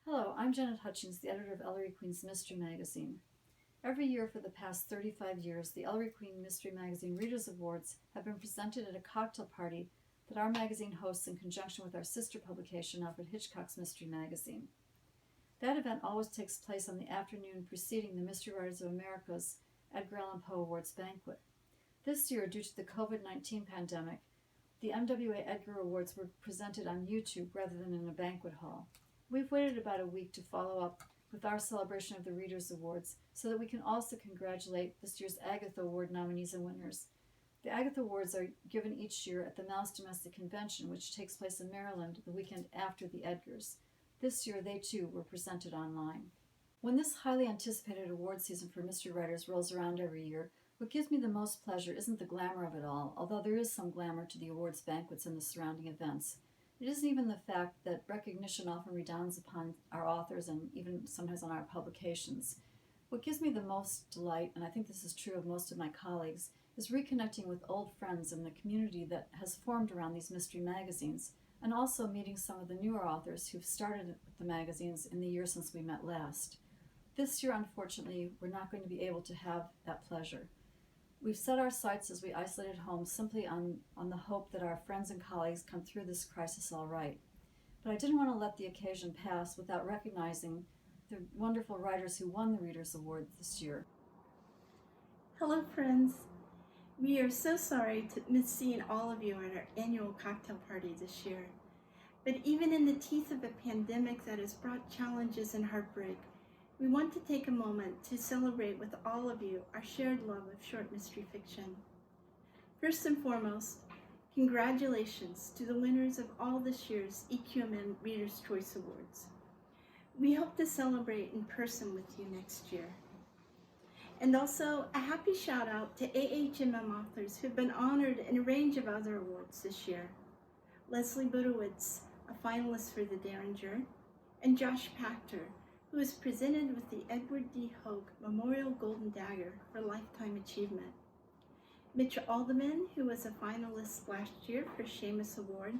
Hello, I'm Janet Hutchings, the editor of Ellery Queen's Mystery Magazine. Every year for the past 35 years, the Ellery Queen Mystery Magazine Readers Awards have been presented at a cocktail party that our magazine hosts in conjunction with our sister publication, Alfred Hitchcock's Mystery Magazine. That event always takes place on the afternoon preceding the Mystery Writers of America's Edgar Allan Poe Awards banquet. This year, due to the COVID-19 pandemic, the MWA Edgar Awards were presented on YouTube rather than in a banquet hall. We've waited about a week to follow up with our celebration of the Readers Awards so that we can also congratulate this year's Agatha Award nominees and winners. The Agatha Awards are given each year at the Mouse Domestic Convention, which takes place in Maryland the weekend after the Edgars. This year, they too were presented online. When this highly anticipated award season for mystery writers rolls around every year, what gives me the most pleasure isn't the glamour of it all, although there is some glamour to the awards banquets and the surrounding events. It isn't even the fact that recognition often redounds upon our authors and even sometimes on our publications. What gives me the most delight, and I think this is true of most of my colleagues, is reconnecting with old friends in the community that has formed around these mystery magazines, and also meeting some of the newer authors who've started with the magazines in the year since we met last. This year, unfortunately, we're not going to be able to have that pleasure. We've set our sights as we isolate at home simply on the hope that our friends and colleagues come through this crisis all right. But I didn't want to let the occasion pass without recognizing the wonderful writers who won the Readers Award this year. Hello, friends. We are so sorry to miss seeing all of you at our annual cocktail party this year. But even in the teeth of a pandemic that has brought challenges and heartbreak, we want to take a moment to celebrate with all of you our shared love of short mystery fiction. First and foremost, congratulations to the winners of all this year's EQMM Readers' Choice Awards. We hope to celebrate in person with you next year. And also a happy shout out to AHMM authors who have been honored in a range of other awards this year. Leslie Budowitz, a finalist for the Derringer, and Josh Pachter, who was presented with the Edward D. Hoke Memorial Golden Dagger for Lifetime Achievement. Mitch Alderman, who was a finalist last year for Seamus Award,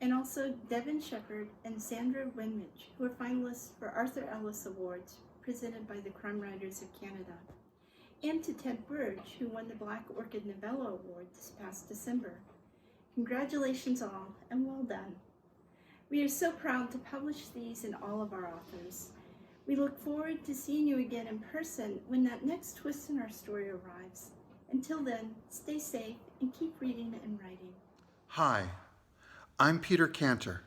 and also Devin Shepard and Sandra Winrich, who were finalists for Arthur Ellis Awards presented by the Crime Writers of Canada, and to Ted Burge, who won the Black Orchid Novella Award this past December. Congratulations all, and well done. We are so proud to publish these in all of our authors. We look forward to seeing you again in person when that next twist in our story arrives. Until then, stay safe and keep reading and writing. Hi, I'm Peter Kanter,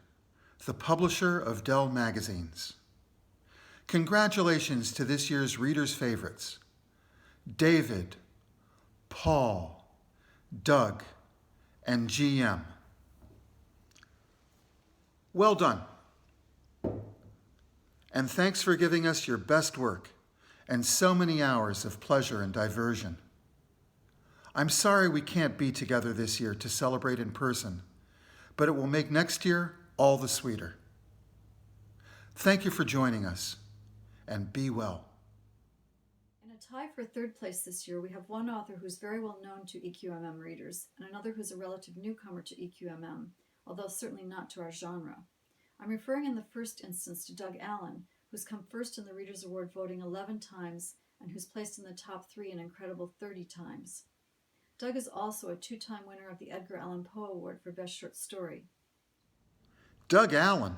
the publisher of Dell magazines. Congratulations to this year's readers' favorites, David, Paul, Doug, and GM. Well done. And thanks for giving us your best work and so many hours of pleasure and diversion. I'm sorry we can't be together this year to celebrate in person, but it will make next year all the sweeter. Thank you for joining us, and be well. In a tie for third place this year, we have one author who's very well known to EQMM readers, and another who's a relative newcomer to EQMM, although certainly not to our genre. I'm referring in the first instance to Doug Allyn, who's come first in the Readers Award voting 11 times and who's placed in the top 3 an incredible 30 times. Doug is also a 2-time winner of the Edgar Allan Poe Award for Best Short Story. Doug Allyn?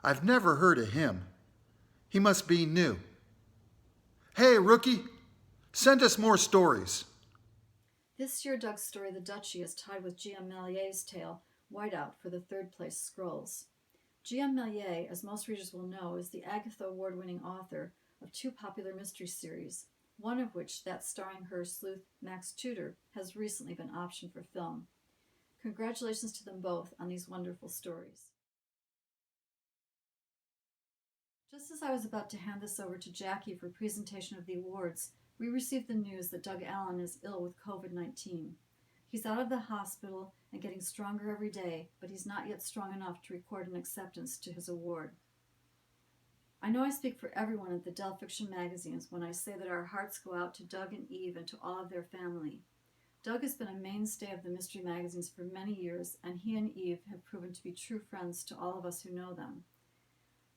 I've never heard of him. He must be new. Hey, rookie, send us more stories. This year, Doug's story, The Duchy, is tied with G.M. Malliet's tale, Whiteout, for the third place scrolls. G.M. Malliet, as most readers will know, is the Agatha Award-winning author of 2 popular mystery series, one of which, that starring her sleuth Max Tudor, has recently been optioned for film. Congratulations to them both on these wonderful stories. Just as I was about to hand this over to Jackie for presentation of the awards, we received the news that Doug Allyn is ill with COVID-19. He's out of the hospital and getting stronger every day, but he's not yet strong enough to record an acceptance to his award. I know I speak for everyone at the Dell Fiction magazines when I say that our hearts go out to Doug and Eve and to all of their family. Doug has been a mainstay of the mystery magazines for many years, and he and Eve have proven to be true friends to all of us who know them.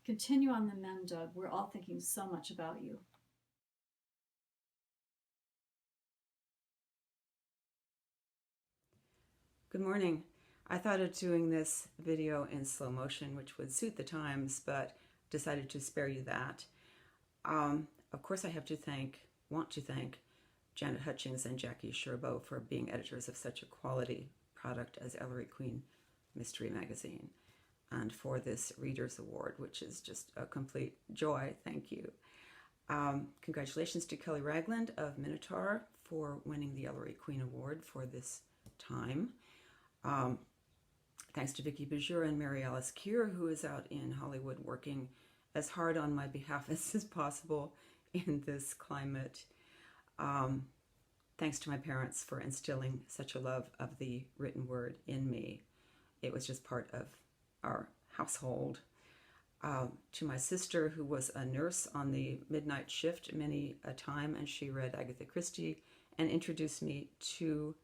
Continue on the mend, Doug. We're all thinking so much about you. Good morning. I thought of doing this video in slow motion, which would suit the times, but decided to spare you that. Of course, I want to thank Janet Hutchings and Jackie Sherbow for being editors of such a quality product as Ellery Queen Mystery Magazine, and for this Readers Award, which is just a complete joy. Thank you. Congratulations to Kelly Ragland of Minotaur for winning the Ellery Queen Award for this time. Thanks to Vicki Bajura and Mary Alice Keir, who is out in Hollywood working as hard on my behalf as possible in this climate. Thanks to my parents for instilling such a love of the written word in me. It was just part of our household. To my sister, who was a nurse on the midnight shift many a time, and she read Agatha Christie and introduced me to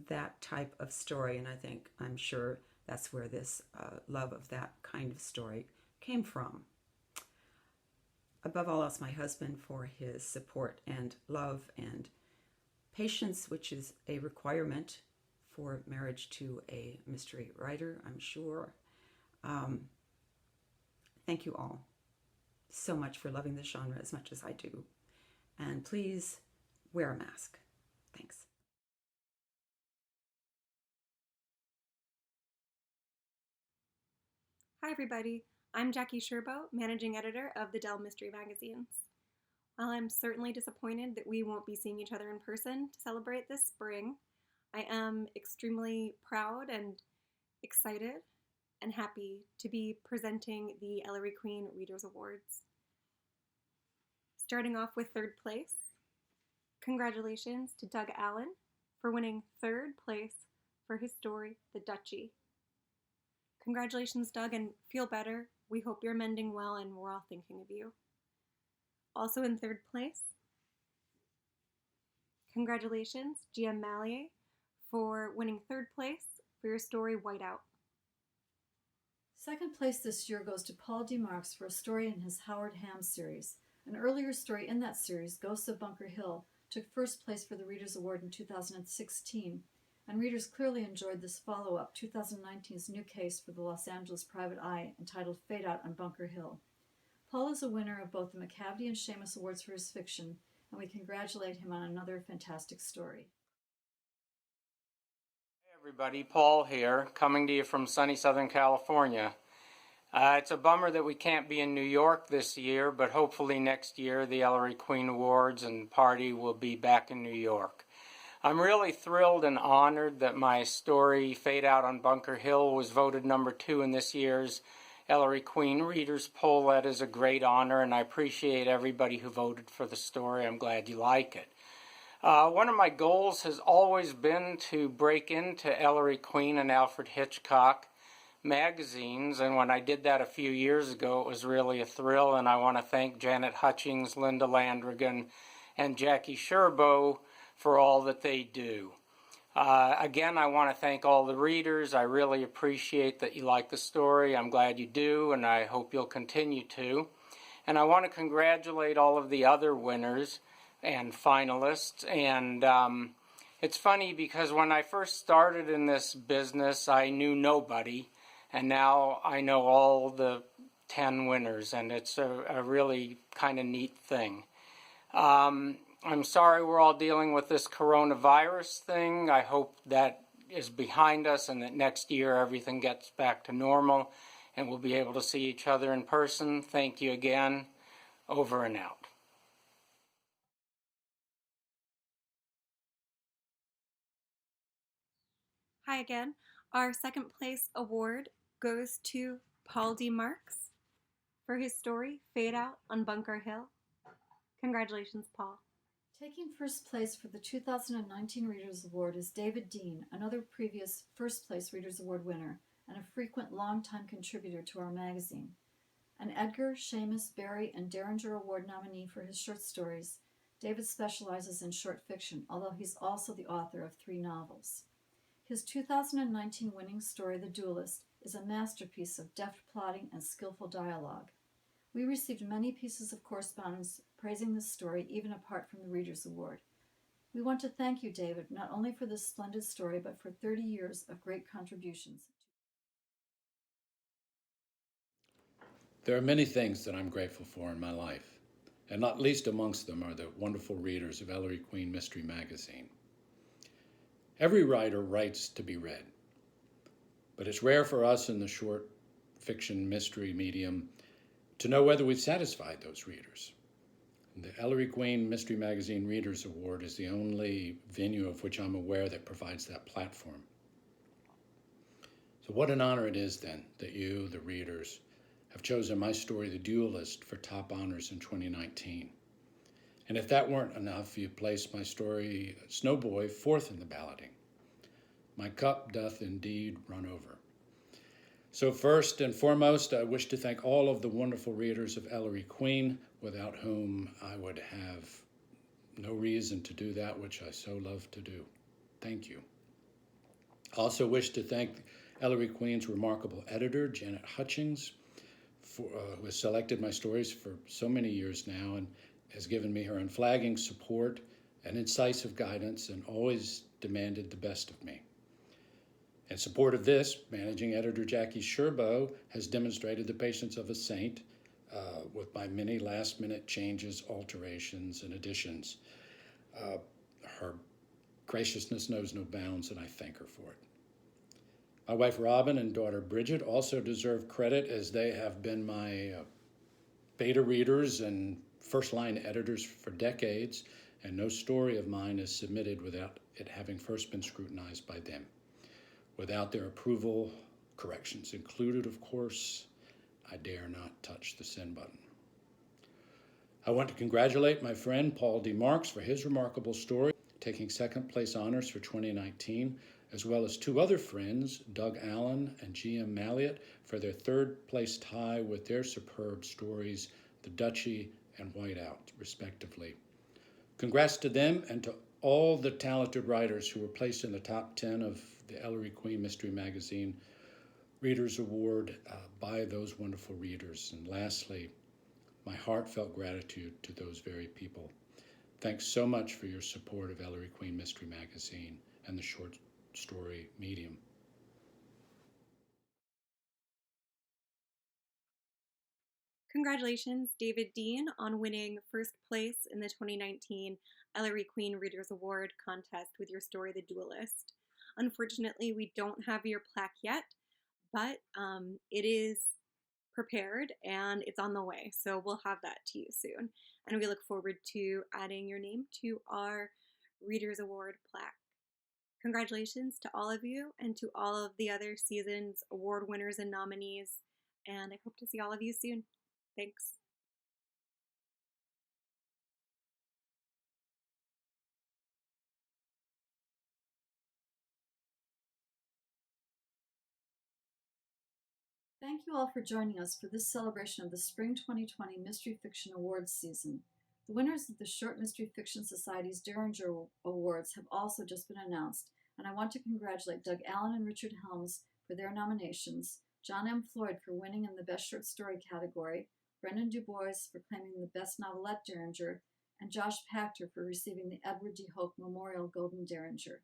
that type of story, and I'm sure that's where this love of that kind of story came from. Above all else, my husband, for his support and love and patience, which is a requirement for marriage to a mystery writer, I'm sure. Thank you all so much for loving this genre as much as I do. And please wear a mask. Thanks. Hi everybody, I'm Jackie Sherbow, Managing Editor of the Dell Mystery Magazines. While I'm certainly disappointed that we won't be seeing each other in person to celebrate this spring, I am extremely proud and excited and happy to be presenting the Ellery Queen Readers Awards. Starting off with third place, congratulations to Doug Allyn for winning third place for his story, The Duchy. Congratulations, Doug, and feel better. We hope you're mending well, and we're all thinking of you. Also in third place, congratulations, GM Malliet, for winning third place for your story, Whiteout. Second place this year goes to Paul DeMarks for a story in his Howard Ham series. An earlier story in that series, Ghosts of Bunker Hill, took first place for the Readers Award in 2016, and readers clearly enjoyed this follow-up, 2019's new case for the Los Angeles Private Eye, entitled Fade Out on Bunker Hill. Paul is a winner of both the McCavity and Seamus Awards for his fiction, and we congratulate him on another fantastic story. Hey everybody, Paul here, coming to you from sunny Southern California. It's a bummer that we can't be in New York this year, but hopefully next year the Ellery Queen Awards and party will be back in New York. I'm really thrilled and honored that my story, Fade Out on Bunker Hill, was voted number 2 in this year's Ellery Queen Readers Poll. That is a great honor, and I appreciate everybody who voted for the story. I'm glad you like it. One of my goals has always been to break into Ellery Queen and Alfred Hitchcock magazines, and when I did that a few years ago, it was really a thrill, and I want to thank Janet Hutchings, Linda Landrigan, and Jackie Sherbow for all that they do. Again, I want to thank all the readers. I really appreciate that you like the story. I'm glad you do, and I hope you'll continue to. And I want to congratulate all of the other winners and finalists. And it's funny because when I first started in this business, I knew nobody, and now I know all the 10 winners, and it's a really kind of neat thing. I'm sorry we're all dealing with this coronavirus thing. I hope that is behind us and that next year everything gets back to normal and we'll be able to see each other in person. Thank you again. Over and out. Hi again. Our second place award goes to Paul DeMarks for his story, Fade Out on Bunker Hill. Congratulations, Paul. Taking first place for the 2019 Readers Award is David Dean, another previous first place Readers Award winner and a frequent longtime contributor to our magazine. An Edgar, Seamus, Barry, and Derringer Award nominee for his short stories, David specializes in short fiction, although he's also the author of 3 novels. His 2019 winning story, The Duelist, is a masterpiece of deft plotting and skillful dialogue. We received many pieces of correspondence praising this story, even apart from the Readers Award. We want to thank you, David, not only for this splendid story, but for 30 years of great contributions. There are many things that I'm grateful for in my life, and not least amongst them are the wonderful readers of Ellery Queen Mystery Magazine. Every writer writes to be read, but it's rare for us in the short fiction mystery medium to know whether we've satisfied those readers. The Ellery Queen Mystery Magazine Readers Award is the only venue of which I'm aware that provides that platform. So what an honor it is then that you, the readers, have chosen my story, The Duelist, for top honors in 2019. And if that weren't enough, you placed my story, Snowboy, fourth in the balloting. My cup doth indeed run over. So first and foremost, I wish to thank all of the wonderful readers of Ellery Queen, without whom I would have no reason to do that which I so love to do. Thank you. I also wish to thank Ellery Queen's remarkable editor, Janet Hutchings, who has selected my stories for so many years now and has given me her unflagging support and incisive guidance and always demanded the best of me. In support of this, managing editor Jackie Sherbow has demonstrated the patience of a saint with my many last-minute changes, alterations, and additions. Her graciousness knows no bounds, and I thank her for it. My wife Robin and daughter Bridget also deserve credit, as they have been my beta readers and first-line editors for decades, and no story of mine is submitted without it having first been scrutinized by them. Without their approval, corrections included, of course, I dare not touch the send button. I want to congratulate my friend Paul D. Marks for his remarkable story, taking second place honors for 2019, as well as two other friends, Doug Allyn and G.M. Malliet, for their third place tie with their superb stories, The Duchy and Whiteout, respectively. Congrats to them and to all the talented writers who were placed in the top 10 of the Ellery Queen Mystery Magazine Readers Award by those wonderful readers. And lastly, my heartfelt gratitude to those very people. Thanks so much for your support of Ellery Queen Mystery Magazine and the short story medium. Congratulations, David Dean, on winning first place in the 2019 Ellery Queen Readers Award contest with your story, The Duelist. Unfortunately, we don't have your plaque yet, but it is prepared and it's on the way, so we'll have that to you soon. And we look forward to adding your name to our Readers Award plaque. Congratulations to all of you and to all of the other season's award winners and nominees, and I hope to see all of you soon. Thanks. Thank you all for joining us for this celebration of the Spring 2020 Mystery Fiction Awards season. The winners of the Short Mystery Fiction Society's Derringer Awards have also just been announced, and I want to congratulate Doug Allyn and Richard Helms for their nominations, John M. Floyd for winning in the Best Short Story category, Brendan Du Bois for claiming the Best Novelette Derringer, and Josh Pachter for receiving the Edward D. Hoke Memorial Golden Derringer.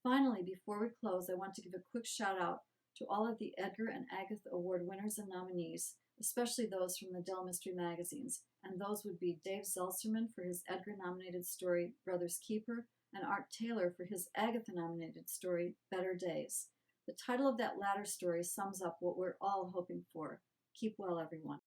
Finally, before we close, I want to give a quick shout out to all of the Edgar and Agatha Award winners and nominees, especially those from the Dell Mystery Magazines, and those would be Dave Zelserman for his Edgar-nominated story, Brother's Keeper, and Art Taylor for his Agatha-nominated story, Better Days. The title of that latter story sums up what we're all hoping for. Keep well, everyone.